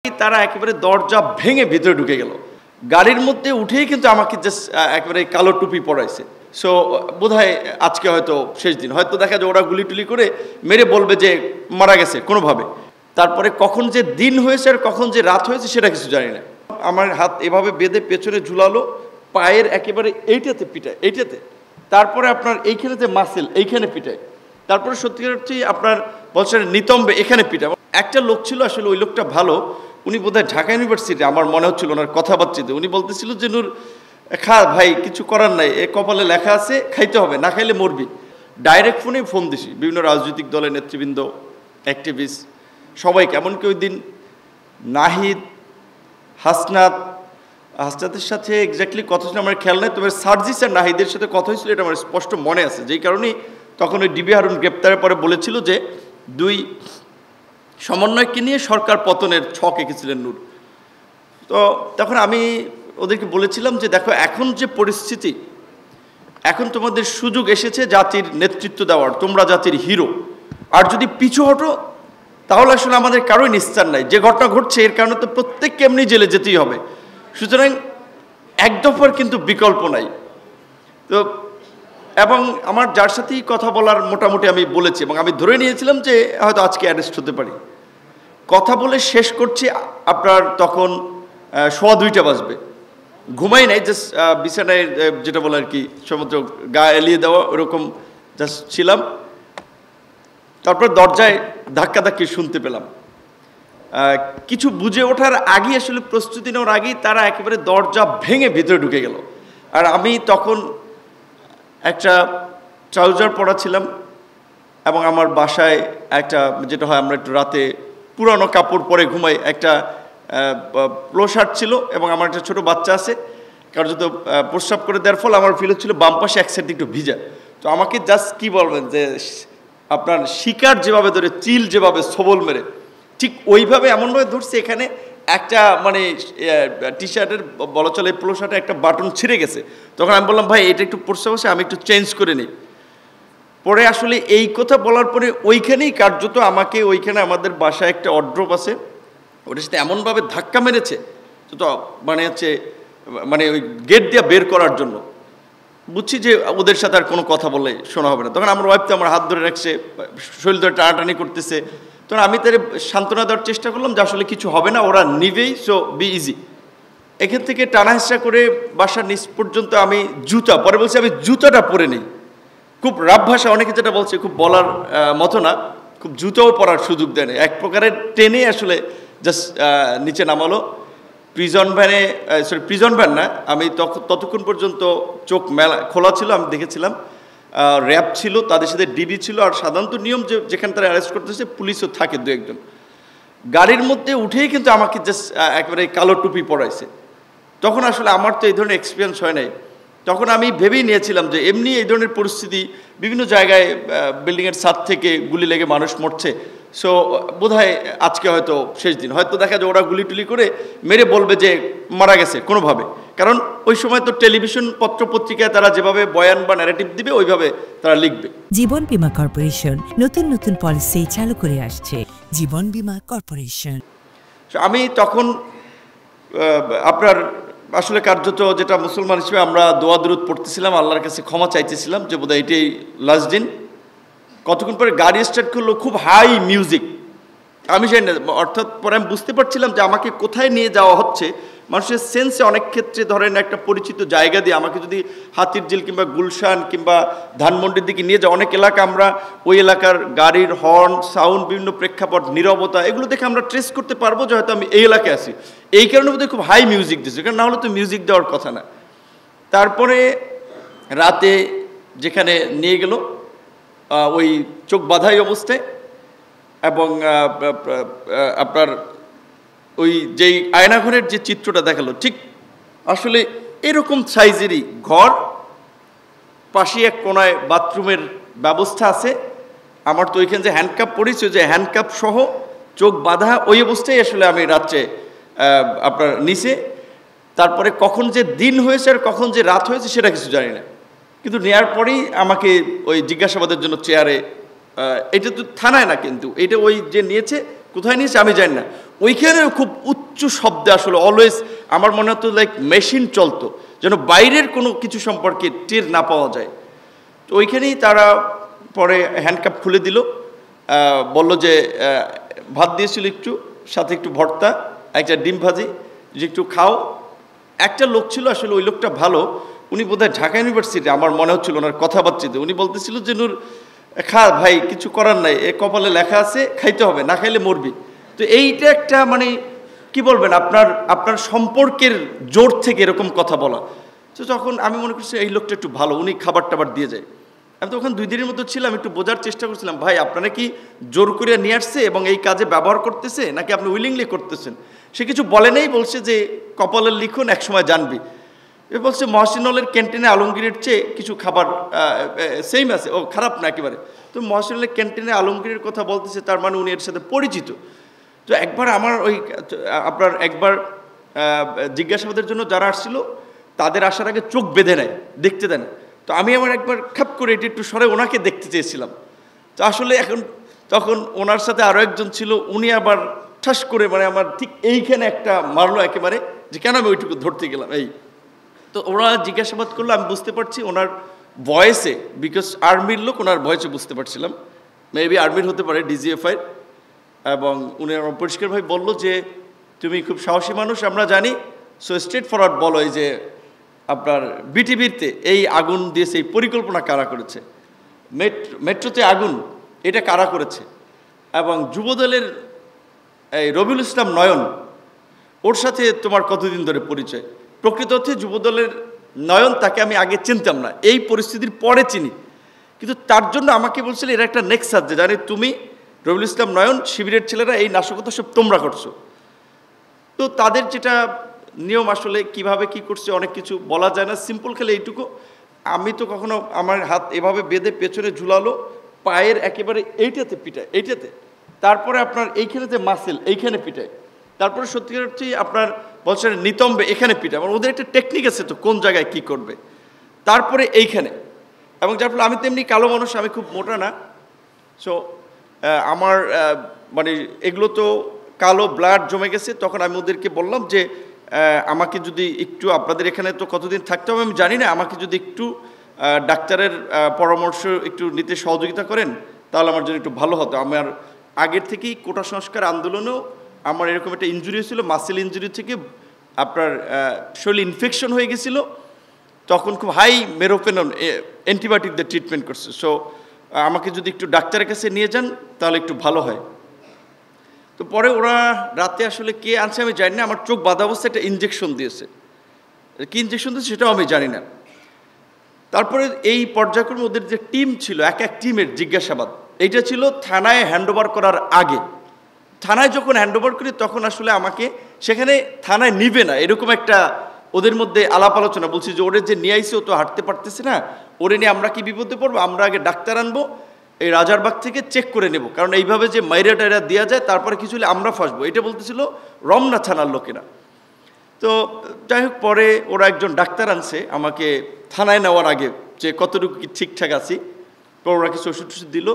তারা একেবারে দরজা ভেঙে ভিতরে ঢুকে গেল। গাড়ির মধ্যে উঠেই কিন্তু আমাকে জাস্ট একেবারে কালো টুপি পরাইছে। সো বোধহয় আজকে হয়তো শেষ দিন, হয়তো দেখা যায় ওরা গুলি টুলি করে মেরে বলবে যে মারা গেছে কোনোভাবে। তারপরে কখন যে দিন হয়েছে আর কখন যে রাত হয়েছে সেটা কিছু জানি না। আমার হাত এভাবে বেঁধে পেছনে ঝুলালো, পায়ের একেবারে এইটাতে পিটায়, এইটাতে, তারপরে আপনার এইখানেতে মাসেল এইখানে পিটায়, তারপরে সত্যিকার অর্থে আপনার বছরের নিতম্বে এখানে পিটায়। একটা লোক ছিল, আসলে ওই লোকটা ভালো, উনি বোধহয় ঢাকা ইউনিভার্সিটি, আমার মনে হচ্ছিল ওনার কথাবার্তাতে উনি বলতেছিল যে নূর খা ভাই, কিছু করার নাই, এ কপালে লেখা আছে, খাইতে হবে, না খাইলে মরবি। ডাইরেক্ট ফোনেই ফোন দিছি বিভিন্ন রাজনৈতিক দলের নেতৃবৃন্দ, অ্যাক্টিভিস্ট সবাইকে। এমনকি ওই দিন নাহিদ, হাসনাতের সাথে এক্স্যাক্টলি কথা ছিল আমার খেয়াল নাই, তবে সার্জিস আর নাহিদের সাথে কথা হয়েছিল, এটা আমার স্পষ্ট মনে আছে। যেই কারণেই তখন ওই ডিবি হারুন গ্রেপ্তারের পরে বলেছিল যে দুই সমন্বয়কে নিয়ে সরকার পতনের ছক এঁকেছিলেন নূর। তো তখন আমি ওদেরকে বলেছিলাম যে দেখো, এখন যে পরিস্থিতি, এখন তোমাদের সুযোগ এসেছে জাতির নেতৃত্ব দেওয়ার, তোমরা জাতির হিরো। আর যদি পিছু হটো তাহলে আসলে আমাদের কারোই নিস্তার নাই। যে ঘটনা ঘটছে এর কারণে তো প্রত্যেককে এমনি জেলে যেতেই হবে, সুতরাং এক দফার কিন্তু বিকল্প নাই। তো এবং আমার যার সাথেই কথা বলার মোটামুটি আমি বলেছি, এবং আমি ধরে নিয়েছিলাম যে হয়তো আজকে অ্যারেস্ট হতে পারি। কথা বলে শেষ করছি আপনার তখন 1:15 বাজবে। ঘুমাই নাই, জাস্ট বিছানায় যেটা বলে আর কি, সমুদ্র গা এলিয়ে দেওয়া ওরকম জাস্ট ছিলাম। তারপর দরজায় ধাক্কাধাক্কি শুনতে পেলাম। কিছু বুঝে ওঠার আগেই, আসলে প্রস্তুতি নেওয়ার আগেই তারা একেবারে দরজা ভেঙে ভিতরে ঢুকে গেল। আর আমি তখন একটা ট্রাউজার পরা ছিলাম, এবং আমার বাসায় একটা, যেটা হয় আমরা একটু রাতে পুরানো কাপড় পরে ঘুমাই, একটা প্লো শার্ট ছিল, এবং আমার একটা ছোটো বাচ্চা আছে, কারণ যত প্রস্রাব করে দেওয়ার ফলে আমার ফিল হচ্ছিল বাম পাশে এক সাইড একটু ভিজা। তো আমাকে জাস্ট কি বলবেন যে আপনার শিকার যেভাবে ধরে, চিল যেভাবে সবল মেরে, ঠিক ওইভাবে এমনভাবে ধরছে এখানে একটা মানে টি শার্টের বলা চলে পোলো শার্টের একটা বাটন ছিঁড়ে গেছে। তখন আমি বললাম ভাই এটা একটু প্রস্রাব আছে, আমি একটু চেঞ্জ করে নিই। পরে আসলে এই কথা বলার পরে ওইখানেই কার্যত আমাকে, ওইখানে আমাদের বাসায় একটা অড্রপ আছে, ওটার সাথে এমনভাবে ধাক্কা মেরেছে তো মানে হচ্ছে মানে ওই গেট দিয়ে বের করার জন্য। বুঝছি যে ওদের সাথে আর কোনো কথা বলে শোনা হবে না। তখন আমার ওয়াইফ তো আমার হাত ধরে রাখছে, শরীর ধরে টানাটানি করতেছে। তখন আমি তাদের সান্ত্বনা দেওয়ার চেষ্টা করলাম যে আসলে কিছু হবে না, ওরা নিবেই, সো বি ইজি। এখান থেকে টানা হেঁচড়া করে বাসার নিচ পর্যন্ত আমি জুতা পরে বলছি, আমি জুতাটা পরে নিই। খুব রাফ ভাষা, অনেকে যেটা বলছে খুব বলার মতো না, খুব জুতাও পরার সুযোগ দেয় না, এক প্রকারের টেনে আসলে জাস্ট নিচে নামালো। প্রিজন ভ্যান না, আমি ততক্ষণ পর্যন্ত চোখ খোলা ছিল, আমি দেখেছিলাম র্যাব ছিল, তাদের সাথে ডিবি ছিল, আর সাধারণত নিয়ম যে যেখানে তারা অ্যারেস্ট করতেছে পুলিশও থাকে দু একজন। গাড়ির মধ্যে উঠেই কিন্তু আমাকে জাস্ট একেবারে কালো টুপি পরাইছে। তখন আসলে আমার তো এই ধরনের এক্সপিরিয়েন্স হয় নাই। তখন আমি ভেবেই নিয়েছিলাম যে এমনি এই ধরনের পরিস্থিতি, বিভিন্ন জায়গায় বিল্ডিংয়ের ছাদ থেকে গুলি লেগে মানুষ মরছে, সো বোধহয় আজকে হয়তো শেষ দিন, হয়তো দেখা যায় ওরা গুলি টুলি করে মেরে বলবে যে মারা গেছে কোনোভাবে। কারণ ওই সময় তো টেলিভিশন, পত্র পত্রিকায় তারা যেভাবে বয়ান বা ন্যারেটিভ দিবে ওইভাবে তারা লিখবে। জীবন বীমা কর্পোরেশন নতুন নতুন পলিসি চালু করে আসছে। জীবন বীমা কর্পোরেশন। আমি তখন আপনার আসলে কার্যত যেটা মুসলমান হিসেবে আমরা দোয়া দুরুদ পড়তেছিলাম, আল্লাহর কাছে ক্ষমা চাইতেছিলাম যে বোধহয় এটাই লাস্ট দিন। কতক্ষণ পরে গাড়ি স্টার্ট করলো, খুব হাই মিউজিক, আমি জানি না, অর্থাৎ পরে আমি বুঝতে পারছিলাম যে আমাকে কোথায় নিয়ে যাওয়া হচ্ছে। মানুষের সেন্সে অনেক ক্ষেত্রে ধরেন একটা পরিচিত জায়গা দিয়ে আমাকে যদি হাতিরঝিল কিংবা গুলশান কিংবা ধানমন্ডির দিকে নিয়ে যায়, অনেক এলাকা আমরা ওই এলাকার গাড়ির হর্ন, সাউন্ড, বিভিন্ন প্রেক্ষাপট, নীরবতা, এগুলো দেখে আমরা ট্রেস করতে পারবো যে হয়তো আমি এই এলাকায় আছি। এই কারণে বোধহয় খুব হাই মিউজিক দিচ্ছে, কারণ না হলে তো মিউজিক দেওয়ার কথা না। তারপরে রাতে যেখানে নিয়ে গেল ওই চোখ বাঁধাই অবস্থায়, এবং আপনার ওই যেই আয়নাঘরের যে চিত্রটা দেখালো, ঠিক আসলে এরকম সাইজেরই ঘর, পাশে এক কোনায় বাথরুমের ব্যবস্থা আছে। আমার তো ওইখানে যে হ্যান্ডকাপ পড়েছে, যে হ্যান্ডকাপ সহ চোখ বাঁধা ওই অবস্থায় আসলে আমি রাত্রে আপনার নিচে। তারপরে কখন যে দিন হয়েছে আর কখন যে রাত হয়েছে সেটা কিছু জানি না, কিন্তু নেওয়ার পরেই আমাকে ওই জিজ্ঞাসাবাদের জন্য চেয়ারে, এটা তো থানায় না, কিন্তু এটা ওই যে নিয়েছে কোথায় নিয়েছে আমি জানি না, ওইখানে খুব উচ্চ শব্দে আসলে অলওয়েজ আমার মনে হতো লাইক মেশিন চলতো, যেন বাইরের কোনো কিছু সম্পর্কে টের না পাওয়া যায়। তো ওইখানেই তারা পরে হ্যান্ডকাপ খুলে দিল, বলল যে ভাত দিয়েছিল একটু, সাথে একটু ভর্তা, একটা ডিম ভাজি, যে একটু খাও। একটা লোক ছিল আসলে, ওই লোকটা ভালো, উনি বোধহয় ঢাকা ইউনিভার্সিটি আমার মনে হচ্ছিল ওনার কথাবার্তাতে। উনি বলতেছিল যে নূর খা ভাই, কিছু করার নাই, এ কপালে লেখা আছে, খাইতে হবে, না খাইলে মরবি। তো এইটা একটা মানে কি বলবেন, আপনার সম্পর্কের জোর থেকে এরকম কথা বলা। তো তখন আমি মনে করছি এই লোকটা একটু ভালো, উনি খাবার টাবার দিয়ে যায়। আমি তো ওখানে 2 দিনের মতো ছিলাম, একটু বোঝার চেষ্টা করছিলাম, ভাই আপনারা কি জোর করে নিয়ে আসছে এবং এই কাজে ব্যবহার করতেছে, নাকি আপনি উইলিংলি করতেছেন? সে কিছু বলে নেই, বলছে যে কপালের লিখন এক সময় জানবি। এ বলছে মহসিন হলের ক্যান্টিনে আলমগীরের চেয়ে কিছু খাবার সেম আছে, ও খারাপ না একেবারে। তো মহসিন হলের ক্যান্টিনে আলমগীরের কথা বলতেছে, তার মানে উনি এর সাথে পরিচিত। তো একবার আমার ওই আপনার একবার জিজ্ঞাসাবাদের জন্য যারা আসছিল তাদের আসার আগে চোখ বেঁধে নেয়, দেখতে দেয় না। তো আমি আমার একবার খাপ করে এটি একটু সরে ওনাকে দেখতে চেয়েছিলাম। তো আসলে এখন তখন ওনার সাথে আরও একজন ছিল, উনি আবার ঠাস করে মানে আমার ঠিক এইখানে একটা মারলো একেবারে, যে কেন আমি ওইটুকু ধরতে গেলাম এই। তো ওরা জিজ্ঞাসাবাদ করলো, আমি বুঝতে পারছি ওনার ভয়েসে, বিকজ আর্মির লোক, ওনার ভয়েসে বুঝতে পারছিলাম মেবি আর্মির হতে পারে, ডিজিএফআই। এবং উনি আমার পরিষ্কারভাবে বললো যে তুমি খুব সাহসী মানুষ আমরা জানি, সো স্ট্রেট ফরওয়ার্ড বলো, এই যে আপনার বিটিভিতে এই আগুন দিয়েছে, এই পরিকল্পনা কারা করেছে, মেট্রোতে আগুন এটা কারা করেছে, এবং যুবদলের এই রবিউল ইসলাম নয়ন, ওর সাথে তোমার কতদিন ধরে পরিচয়? প্রকৃত অর্থে যুবদলের নয়ন, তাকে আমি আগে চিনতাম না, এই পরিস্থিতির পরে চিনি। কিন্তু তার জন্য আমাকে বলছিল এরা একটা নেক্সাস, যে জানি তুমি রবিউল ইসলাম নয়ন, শিবিরের ছেলেরা, এই নাশকতা সব তোমরা করছো। তো তাদের যেটা নিয়ম আসলে কিভাবে কি করছে অনেক কিছু বলা যায় না, সিম্পল খেলে এইটুকু, আমি তো কখনো আমার হাত এভাবে বেঁধে পেছনে ঝুলালো, পায়ের একেবারে এইটাতে পিটায়, এইটাতে, তারপরে আপনার এইখানেতে মাসেল এইখানে পিটায়, তারপরে সত্যিকার অর্থে আপনার বলছেন নিতম্বে এখানে পিটায়, মানে ওদের একটা টেকনিক আছে তো কোন জায়গায় কি করবে, তারপরে এইখানে। এবং যার ফলে আমি তেমনি কালো মানুষ, আমি খুব মোটা না, সো আমার মানে এগুলো তো কালো ব্লাড জমে গেছে। তখন আমি ওদেরকে বললাম যে আমাকে যদি একটু, আপনাদের এখানে তো কতদিন থাকতে হবে আমি জানি না, আমাকে যদি একটু ডাক্তারের পরামর্শ একটু নিতে সহযোগিতা করেন তাহলে আমার জন্য একটু ভালো হতো। আমার আগের থেকেই কোটা সংস্কার আন্দোলনেও আমার এরকম একটা ইনজুরি হয়েছিল, মাসেল ইনজুরি থেকে আপনার শরীরে ইনফেকশন হয়ে গেছিল, তখন খুব হাই মেরোপেনন অ্যান্টিবায়োটিক দিয়ে ট্রিটমেন্ট করছে। সো আমাকে যদি একটু ডাক্তারের কাছে নিয়ে যান তাহলে একটু ভালো হয়। তো পরে ওরা রাতে আসলে কে আনছে আমি জানি না, আমার চোখ বাঁধা অবস্থায় একটা ইঞ্জেকশন দিয়েছে, কী ইঞ্জেকশন দিয়েছে সেটাও আমি জানি না। তারপরে এই পর্যায়ক্রমে ওদের যে টিম ছিল, এক এক টিমের জিজ্ঞাসাবাদ, এইটা ছিল থানায় হ্যান্ডওভার করার আগে। থানায় যখন হ্যান্ডওভার করি তখন আসলে আমাকে সেখানে থানায় নিবে না, এরকম একটা ওদের মধ্যে আলাপ আলোচনা, বলছি যে ওরে যে নিয়ে আইসে ও তো হাঁটতে পারতেছে না, ওরে নিয়ে আমরা কি বিপদে পড়বো, আমরা আগে ডাক্তার আনবো, এই রাজারবাগ থেকে চেক করে নেব, কারণ এইভাবে যে মাইরা টাইরা দেওয়া যায় তারপরে কিছু হলে আমরা ফাঁসবো, এটা বলতেছিল রমনা থানার লোকেরা। তো যাই হোক, পরে ওরা একজন ডাক্তার আনছে আমাকে থানায় নেওয়ার আগে, যে কতটুকু কি ঠিকঠাক আছি, পর ওরা কিছু ওষুধ টষুধ দিল।